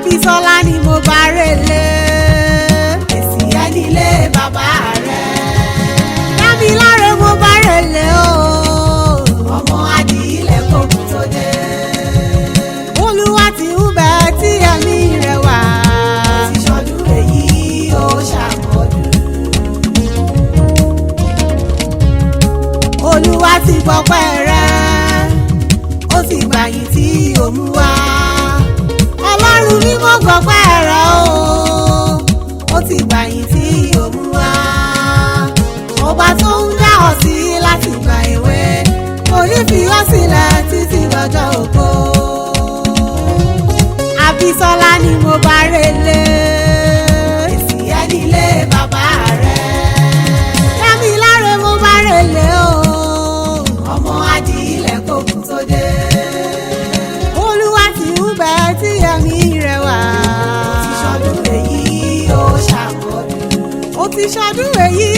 ABISOLA ni mo bá relé. Esie nílé bàbá rẹ̀. Damilare mo bá relé o. Ọmọ adìyílẹ̀ kókun tó dé. Olúwa ti ń bẹ tí ẹ̀mí rẹ̀ wà. Ti ṣọdún èyí ó ṣàmọ́dún. Olúwa ti gbọ́pẹ́ rẹ̀. Ó ti gbàyìn tí ó mú wá. Ọlọ́run mímọ́ gbọ́pẹ́ rẹ̀ o. Ó ti gbàyìn tí ó mú wá. Ọba tó ń dá ọ sí láti gbà èwe. Kò ní fi ọ́ sílẹ̀ títí lọ́jọ́ ògo. ABISOLA ni mo bá relé. Esie nílé bàbá rẹ̀. Damilare mo bá relé o. Ọmọ adìyílẹ̀ kókun tó dé. Olúwa ti ń bẹ tí ẹ̀mí rẹ̀ wà. Ti ṣọdún èyí ó ṣàmọ́dún. Ó ti ṣọdún èyí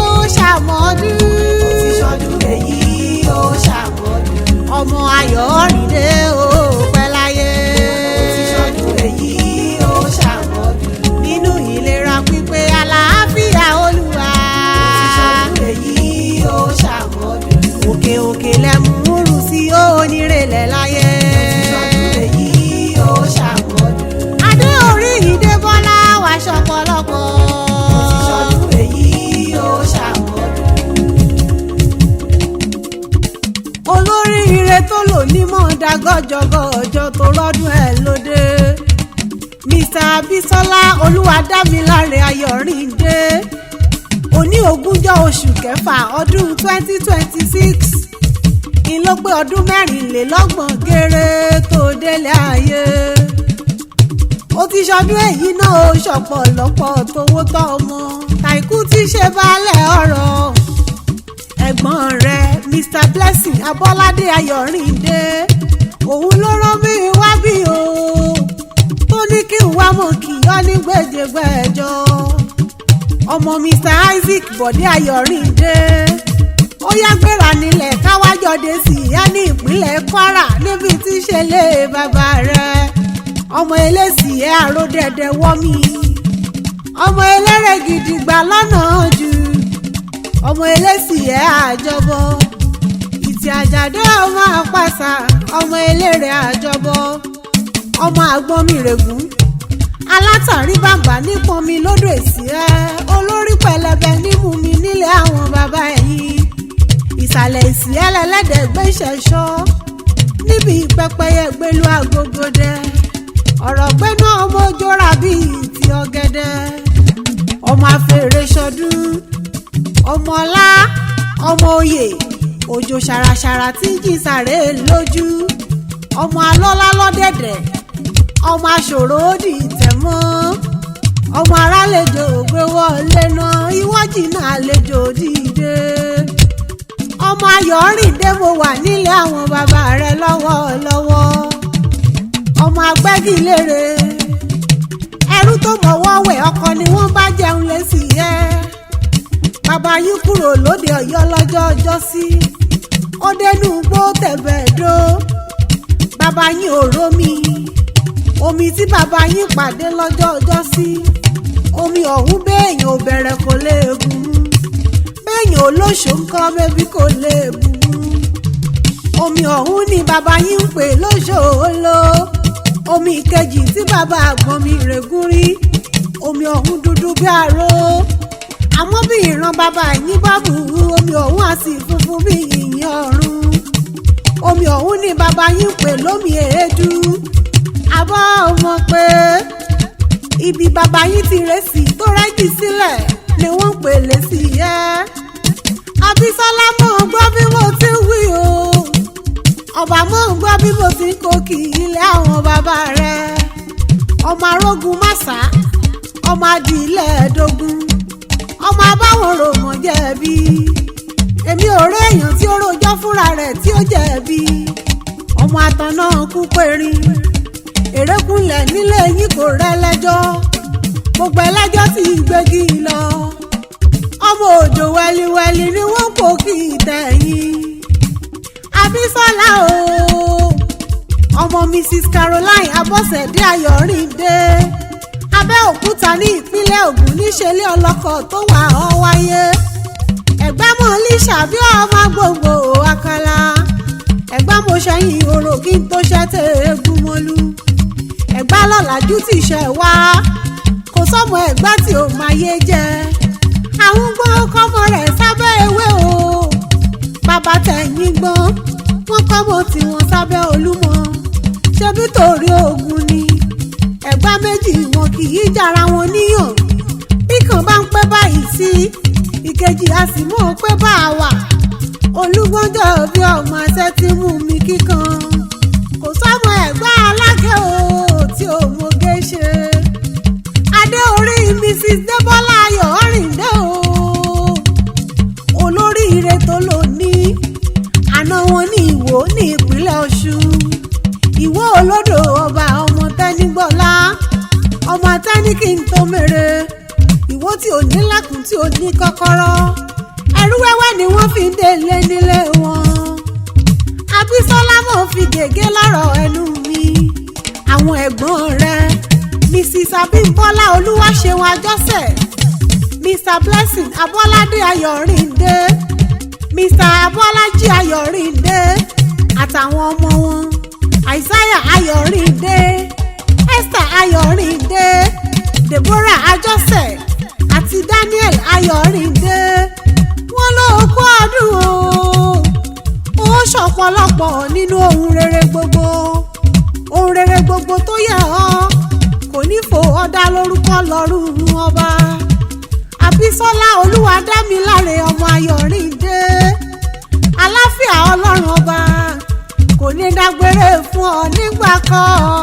ó ṣàmọ́dún. Ó ti ṣọdún èyí ó ṣàmọ́dún. Ọmọ AYORINDE ó pẹ́ láyé. Ó ti ṣọdún èyí ó ṣàmọ́dún. Nínú ìlera pípé àlàáfíà Olúwa. Ó ti ṣọdún èyí ó ṣàmọ́dún. Òkè òkè lẹ́mú rú sí onírèlẹ̀ láyé. Ó ti ṣọdún èyí ó ṣàmọ́dún. Adé orí ìdè Bọ́lá wá ṣọ̀pọ̀lọpọ̀. Ó ti ṣọdún èyí ó ṣàmọ́dún. Olóríire tó lò nímọ̀ dágọ́jọ́gọ́jọ́ tó rọ́dún ẹ̀ lóde. Mr. ABISOLA OLUWADAMILARE AYORINDE. Òní 20 oṣù kẹfà ọdún 2026. Ìlọ́pẹ́ ọdún 24 géré tó délé ayé. Ó ti ṣọdún èyí náà ó ṣọ̀pọ̀lọpọ̀ tówó tọ́ ọmọ. Tàìkú ti ṣe baálẹ̀ ọ̀rọ̀. Ẹ̀gbọ́n rẹ̀ Mr. Blessing Abọ́ládé AYORINDE. Òun ló rán mi wá bí o. Tó ní kí n wá mọ̀ kí ọ ní gbèjègbèjọ. Ọmọ Mr. Isaac Bọ̀dé AYORINDE. Ó yá gbéra nílẹ̀ káwájọdé sí ìyá ní ìpínlẹ̀ Kwara níbi tí ṣe lé bàbá rẹ̀. Ọmọ eléṣì ẹ̀ àròdẹ̀dẹ̀ wọ́mí. Ọmọ eléré gidigba lọ́nà jù. Ọmọ eléṣì ẹ̀ àjọbọ. Ìtì àjàdé ọmọ àpàṣà. Ọmọ eléré àjọbọ. Ọmọ àgbọnmìrègún. Alátàrí bàbá nípọn mi lódò Esie. Olórí pẹlẹbẹ nímú mi nílé àwọn bàbá ẹ̀yìn. Ìsàlẹ̀ Esie ẹlẹ́dẹ̀ gbé ìṣẹ̀ṣọ́. Níbi ìpẹ́pẹ́yẹ gbélu àgógódé. Ọ̀rọ̀ gbẹ́nà ọmọ ojóra bíi ti ọ̀gẹ̀dẹ̀. Ọmọ afèrè ṣọdún. Ọmọ ọlá. Ọmọ oyè. Òjò ṣàràṣàrà tí jí sàré lójú. Ọmọ alọ́lá lọ́dẹ̀dẹ̀. Ọmọ aṣòro òdì tẹ̀mọ́. Ọmọ arálejò ògbé wọlé náà. Ìwọ́jì náà àlejò dìde. Ọmọ AYORINDE mo wà nílé àwọn bàbá rẹ̀ lọ́wọ́lọ́wọ́. Ọmọ agbẹ́gilére. Ẹrú tó mọ̀wọ́ wẹ̀ ọkọ ni wọ́n bá jẹun lẹ́sì ẹ́. Bàbá yín kúrò lóde Ọ̀yọ́ lọ́jọ́ ọjọ́sí. Ó dénú gbó tẹ̀bẹ̀dó. Bàbá yín ò rómi. Omi tí bàbá yín pàdé lọ́jọ́ ọjọ́sí. Omi ọ̀hún béèyàn ò bẹ̀rẹ̀ kò lè bù ú. Béèyàn olóṣò ńkọ́ bébí kò lè bù ú. Omi ọ̀hún ni bàbá yín ń pè lóṣòóló. Omi ìkejì tí bàbá àgbọnmìrègún rí. Omi ọ̀hún dúdú bí aró. Àmọ́ bí ìran bàbá yín bá bù ú. Omi ọ̀hún á sì funfun bí yìnyín ọ̀run. Omi ọ̀hún ni bàbá yín ń pè lómi èédú. Àbọ̀ ọmọ pé ibi bàbá yín ti rẹ́sì tó rẹ́jì sílẹ̀ ni wọ́n ń pè lẹ́sì ẹ́. ABISOLA mọ̀ ń gbọ́ bí mo ti ń wí o. Ọba mọ̀ ń gbọ́ bí mo ti ń kó kì í ilé àwọn bàbá rẹ̀. Ọmọ arógun màsà. Ọmọ adìlẹ̀ ẹ̀dógún. Ọmọ abáwọn rò mọ̀ jẹ̀bi. Èmi ò rí èèyàn tí ó rojọ́ fúnra rẹ̀ tí ó jẹ̀bi. Ọmọ àtàn náà kú périn. Èrèkúnlẹ̀ nílé yín kò rẹ́lẹ́jọ́. Gbogbo ẹlẹ́jọ́ tí gbégi lọ. Ọmọ òjò wẹliwẹli ni wọ́n kò kí ìtẹ̀yìn. ABISOLA o. Ọmọ mi Mrs Caroline Abọ́sẹ̀dé Ayọ̀rìndé Abẹ́òkúta ní ìpínlẹ̀ Ògùn níṣẹ́lẹ̀ ọlọ́kọ̀ tó wà ọ́ wáyé Ẹ̀gbá mọ̀lí ṣàbí ọmọ gbogbo àkàlà Ẹ̀gbá mo ṣẹ́yìn orò kí n tó ṣẹ́tẹ̀ eégún mọ́lú Ẹ̀gbá lọ́làjú ti ṣẹ̀ wá kò sọ́mọ Ẹ̀gbá tí ò máa yé jẹ àwọn gbọ́n kọ́mọ rẹ̀ sábẹ́ ewé o bàbá tẹ̀yìn gbọ́n wọ́n kọ́mọ tí wọ́n sábẹ́ Olúmọ ṣebí torí ogun ni Ẹ̀gbá méjì wọn kì í jara wọn níyàn bí kan bá ń pẹ́ báyìí sí ìkejì a sì mọ̀ pé bá a wà Olúgbọ́njọ́ bí ọmọ ẹsẹ̀ ti mú mi kíkan kò sọ́mọ Ẹ̀gbá alágẹ̀ o tí ò mọ̀gé ṣe adé orí Mrs Débọ́lá Ayọ̀rìndé o olóríire tó lò ní àná wọn ní Ìwó ní ìpínlẹ̀ Ọ̀ṣun Ìwó olódò ọba ọmọ Tẹ́nígbọ́lá ọmọ Tẹ́níkì ń tó mèrè Ìwó tí ò ní lẹ́kùn tí ò ní kọ́kọ́rọ́ ẹrú wẹ́wẹ́ ni wọ́n fi ń délé nílé wọn Abísọ́lá mọ̀ fi gègé lọ́rọ̀ ẹnu mi àwọn ẹ̀gbọ́n rẹ̀ Mrs Abímbọ́lá Olúwaṣeun Àjọṣẹ̀ Mr Blessing Abọ́ládé Ayọ̀rìndé Mr Abọ́lájí Ayọ̀rìndé àtàwọn ọmọ wọn Isaiah Ayọ̀rìndé Esther Ayọ̀rìndé Deborah Àjọṣẹ̀ àti Daniel Ayọ̀rìndé wọ́n ló kú ọdún ó ṣọ̀pọ̀lọpọ̀ nínú ohun rere gbogbo tó yẹ ọ́ kò ní fò ọ̀dà lórúkọ lọ́rùn ọba Abísọ́lá Olúwadámiláre ọmọ Ayọ̀rìndé aláfíà Ọlọ́run ọba kò ní dágbére fún ọ nígbà kan.